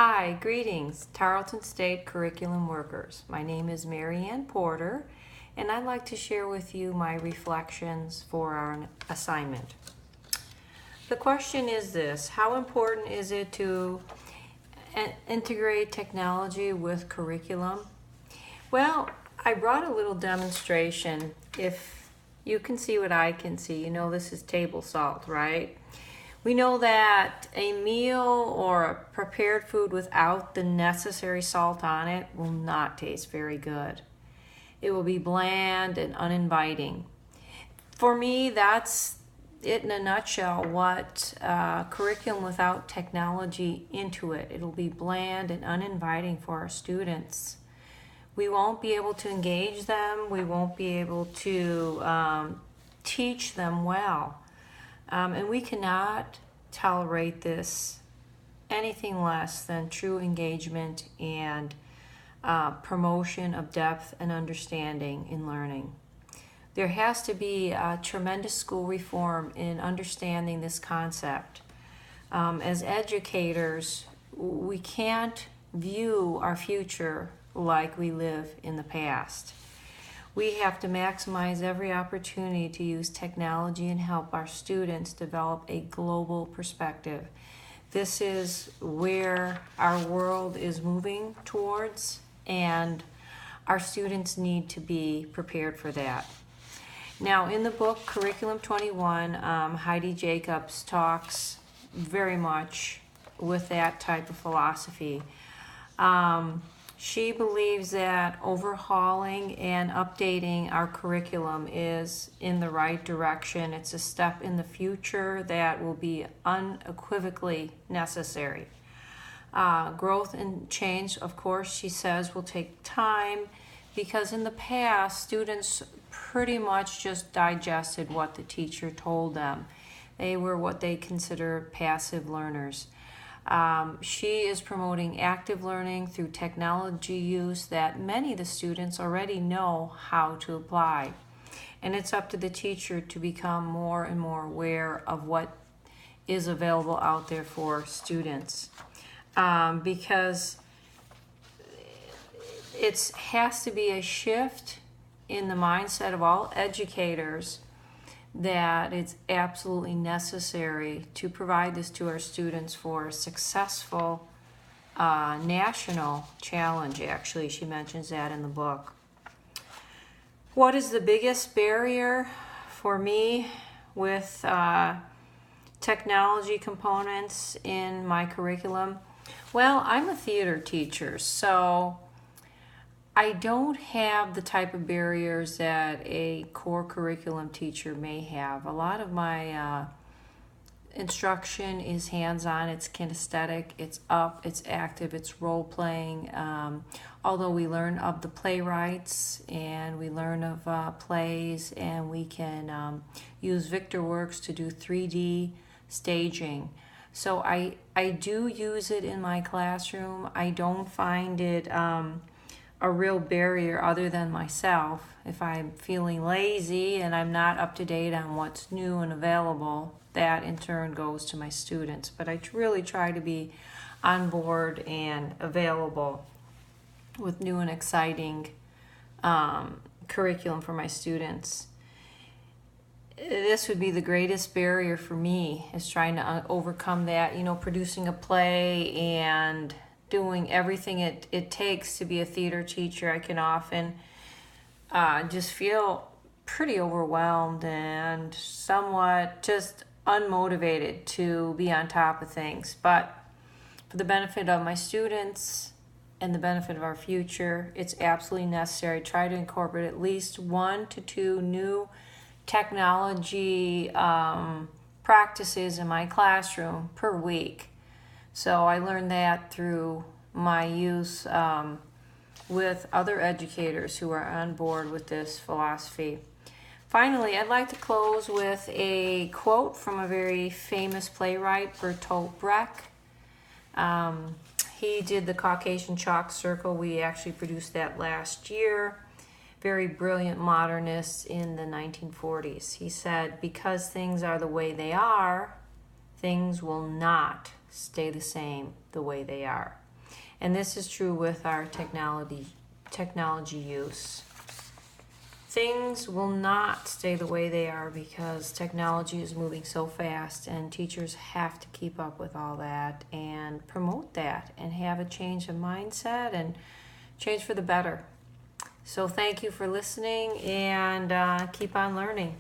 Hi, greetings, Tarleton State curriculum workers. My name is Mary Ann Porter, and I'd like to share with you my reflections for our assignment. The question is this: how important is it to integrate technology with curriculum? Well, I brought a little demonstration. If you can see what I can see, you know this is table salt, right? We know that a meal or a prepared food without the necessary salt on it will not taste very good. It will be bland and uninviting. For me, that's it in a nutshell, what curriculum without technology into it. It'll be bland and uninviting for our students. We won't be able to engage them. We won't be able to teach them well. And we cannot tolerate this anything less than true engagement and promotion of depth and understanding in learning. There has to be a tremendous school reform in understanding this concept. As educators, we can't view our future like we live in the past. We have to maximize every opportunity to use technology and help our students develop a global perspective. This is where our world is moving towards, and our students need to be prepared for that. Now, in the book Curriculum 21, Heidi Jacobs talks very much with that type of philosophy. She believes that overhauling and updating our curriculum is in the right direction. It's a step in the future that will be unequivocally necessary. Growth and change, of course, she says, will take time because in the past, students pretty much just digested what the teacher told them. They were what they consider passive learners. She is promoting active learning through technology use that many of the students already know how to apply. And it's up to the teacher to become more and more aware of what is available out there for students. Because it has to be a shift in the mindset of all educators that it's absolutely necessary to provide this to our students for a successful national challenge. Actually, she mentions that in the book. What is the biggest barrier for me with technology components in my curriculum? Well, I'm a theater teacher, so I don't have the type of barriers that a core curriculum teacher may have. A lot of my instruction is hands-on, it's kinesthetic, it's up, it's active, it's role-playing. Although we learn of the playwrights and we learn of plays, and we can use Victorworks to do 3D staging. So I do use it in my classroom. I don't find it a real barrier other than myself. If I'm feeling lazy and I'm not up to date on what's new and available, that in turn goes to my students. But I really try to be on board and available with new and exciting curriculum for my students. This would be the greatest barrier for me, is trying to overcome that, producing a play and doing everything it takes to be a theater teacher. I can often just feel pretty overwhelmed and somewhat just unmotivated to be on top of things. But for the benefit of my students and the benefit of our future, it's absolutely necessary. Try to incorporate at least 1 to 2 new technology practices in my classroom per week. So I learned that through my use with other educators who are on board with this philosophy. Finally, I'd like to close with a quote from a very famous playwright, Bertolt Brecht. He did the Caucasian Chalk Circle. We actually produced that last year. Very brilliant modernist in the 1940s. He said, "Because things are the way they are, things will not stay the same the way they are." And this is true with our technology use. Things will not stay the way they are because technology is moving so fast, and teachers have to keep up with all that and promote that and have a change of mindset and change for the better. So thank you for listening, and keep on learning.